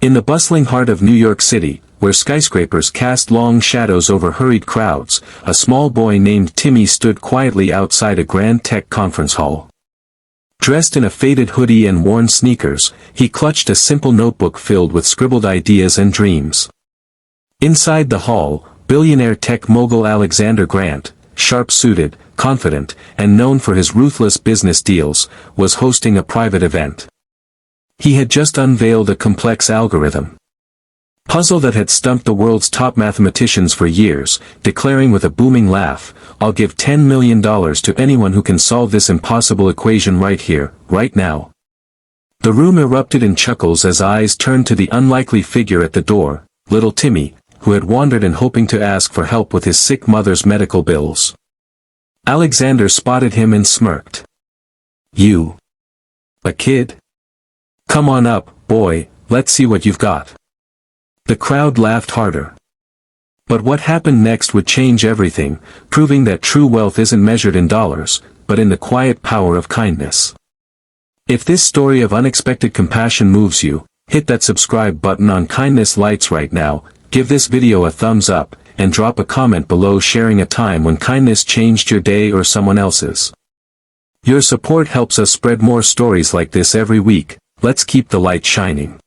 In the bustling heart of New York City, where skyscrapers cast long shadows over hurried crowds, a small boy named Timmy stood quietly outside a grand tech conference hall. Dressed in a faded hoodie and worn sneakers, he clutched a simple notebook filled with scribbled ideas and dreams. Inside the hall, billionaire tech mogul Alexander Grant, sharp-suited, confident, and known for his ruthless business deals, was hosting a private event. He had just unveiled a complex algorithm puzzle that had stumped the world's top mathematicians for years, declaring with a booming laugh, "I'll give $10 million to anyone who can solve this impossible equation right here, right now." The room erupted in chuckles as eyes turned to the unlikely figure at the door, little Timmy, who had wandered in hoping to ask for help with his sick mother's medical bills. Alexander spotted him and smirked. "You? A kid? Come on up, boy, let's see what you've got." The crowd laughed harder. But what happened next would change everything, proving that true wealth isn't measured in dollars, but in the quiet power of kindness. If this story of unexpected compassion moves you, hit that subscribe button on Kindness Lights right now, give this video a thumbs up, and drop a comment below sharing a time when kindness changed your day or someone else's. Your support helps us spread more stories like this every week. Let's keep the light shining.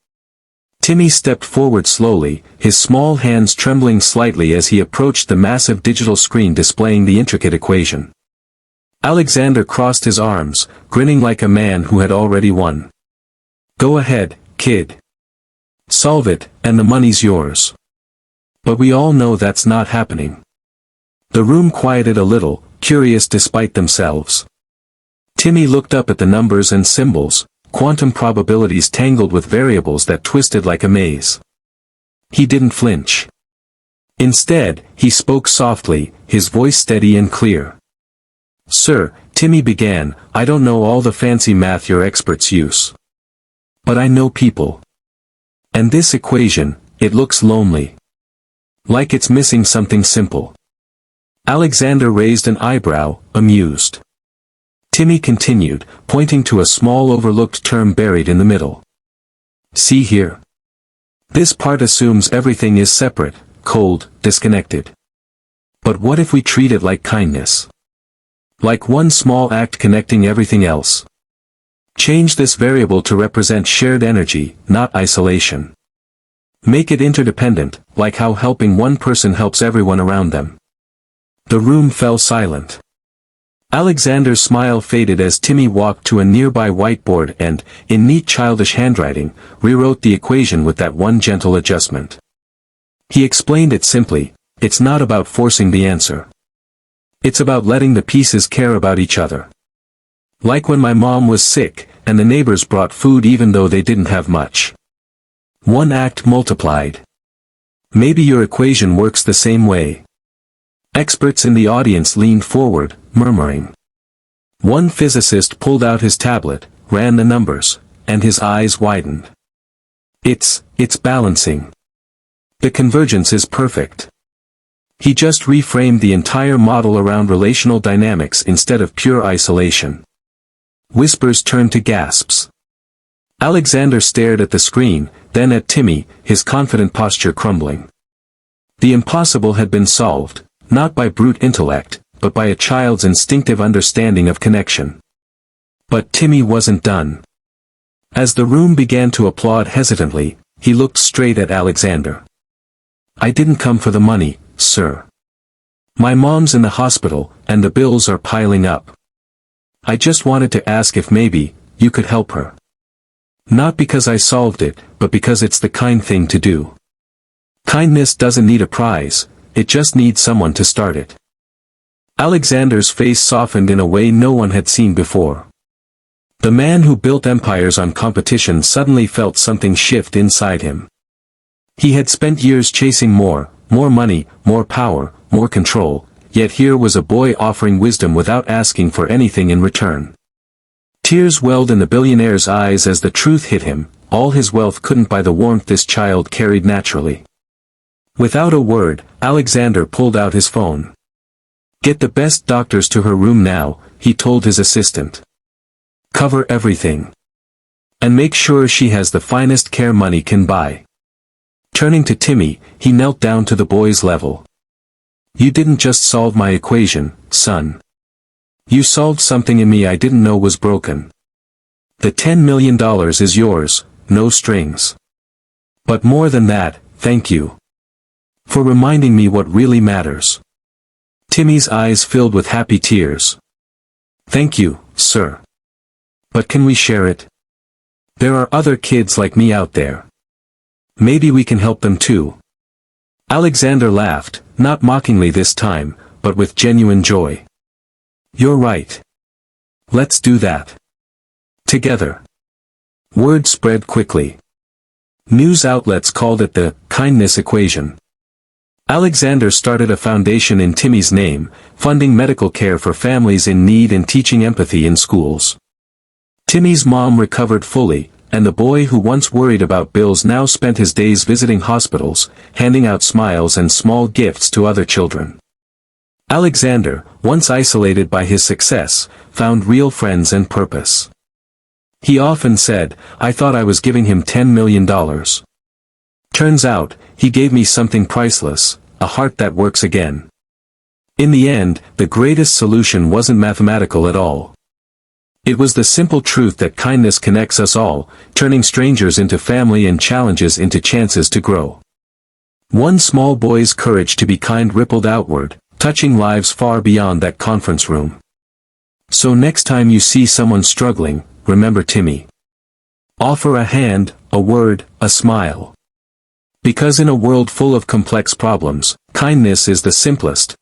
Timmy stepped forward slowly, his small hands trembling slightly as he approached the massive digital screen displaying the intricate equation. Alexander crossed his arms, grinning like a man who had already won. "Go ahead, kid. Solve it, and the money's yours." But we all know that's not happening. The room quieted a little, curious despite themselves. Timmy looked up at the numbers and symbols, quantum probabilities tangled with variables that twisted like a maze. He didn't flinch. Instead, he spoke softly, his voice steady and clear. "Sir," Timmy began, "I don't know all the fancy math your experts use. But I know people. And this equation, it looks lonely. Like it's missing something simple." Alexander raised an eyebrow, amused. Timmy continued, pointing to a small overlooked term buried in the middle. "See here. This part assumes everything is separate, cold, disconnected. But what if we treat it like kindness? Like one small act connecting everything else? Change this variable to represent shared energy, not isolation. Make it interdependent, like how helping one person helps everyone around them." The room fell silent. Alexander's smile faded as Timmy walked to a nearby whiteboard and, in neat childish handwriting, rewrote the equation with that one gentle adjustment. He explained it simply, it's not about forcing the answer. It's about letting the pieces care about each other. Like when my mom was sick, and the neighbors brought food even though they didn't have much. One act multiplied. Maybe your equation works the same way. Experts in the audience leaned forward, murmuring. One physicist pulled out his tablet, ran the numbers, and his eyes widened. It's balancing. The convergence is perfect. He just reframed the entire model around relational dynamics instead of pure isolation. Whispers turned to gasps. Alexander stared at the screen, then at Timmy, his confident posture crumbling. The impossible had been solved, not by brute intellect, but by a child's instinctive understanding of connection. But Timmy wasn't done. As the room began to applaud hesitantly, he looked straight at Alexander. "I didn't come for the money, sir. My mom's in the hospital, and the bills are piling up. I just wanted to ask if maybe, you could help her. Not because I solved it, but because it's the kind thing to do. Kindness doesn't need a prize, it just needs someone to start it." Alexander's face softened in a way no one had seen before. The man who built empires on competition suddenly felt something shift inside him. He had spent years chasing more money, more power, more control, yet here was a boy offering wisdom without asking for anything in return. Tears welled in the billionaire's eyes as the truth hit him, all his wealth couldn't buy the warmth this child carried naturally. Without a word, Alexander pulled out his phone. "Get the best doctors to her room now," he told his assistant. "Cover everything. And make sure she has the finest care money can buy." Turning to Timmy, he knelt down to the boy's level. You didn't just solve my equation, son. You solved something in me I didn't know was broken. The $10 million is yours, no strings. But more than that, thank you. For reminding me what really matters. Timmy's eyes filled with happy tears. Thank you, sir. But can we share it? There are other kids like me out there. Maybe we can help them too. Alexander laughed, not mockingly this time, but with genuine joy. You're right. Let's do that. Together. Word spread quickly. News outlets called it the kindness equation. Alexander started a foundation in Timmy's name, funding medical care for families in need and teaching empathy in schools. Timmy's mom recovered fully, and the boy who once worried about bills now spent his days visiting hospitals, handing out smiles and small gifts to other children. Alexander, once isolated by his success, found real friends and purpose. He often said, I thought I was giving him $10 million. Turns out, he gave me something priceless, a heart that works again. In the end, the greatest solution wasn't mathematical at all. It was the simple truth that kindness connects us all, turning strangers into family and challenges into chances to grow. One small boy's courage to be kind rippled outward, touching lives far beyond that conference room. So next time you see someone struggling, remember Timmy. Offer a hand, a word, a smile. Because in a world full of complex problems, kindness is the simplest,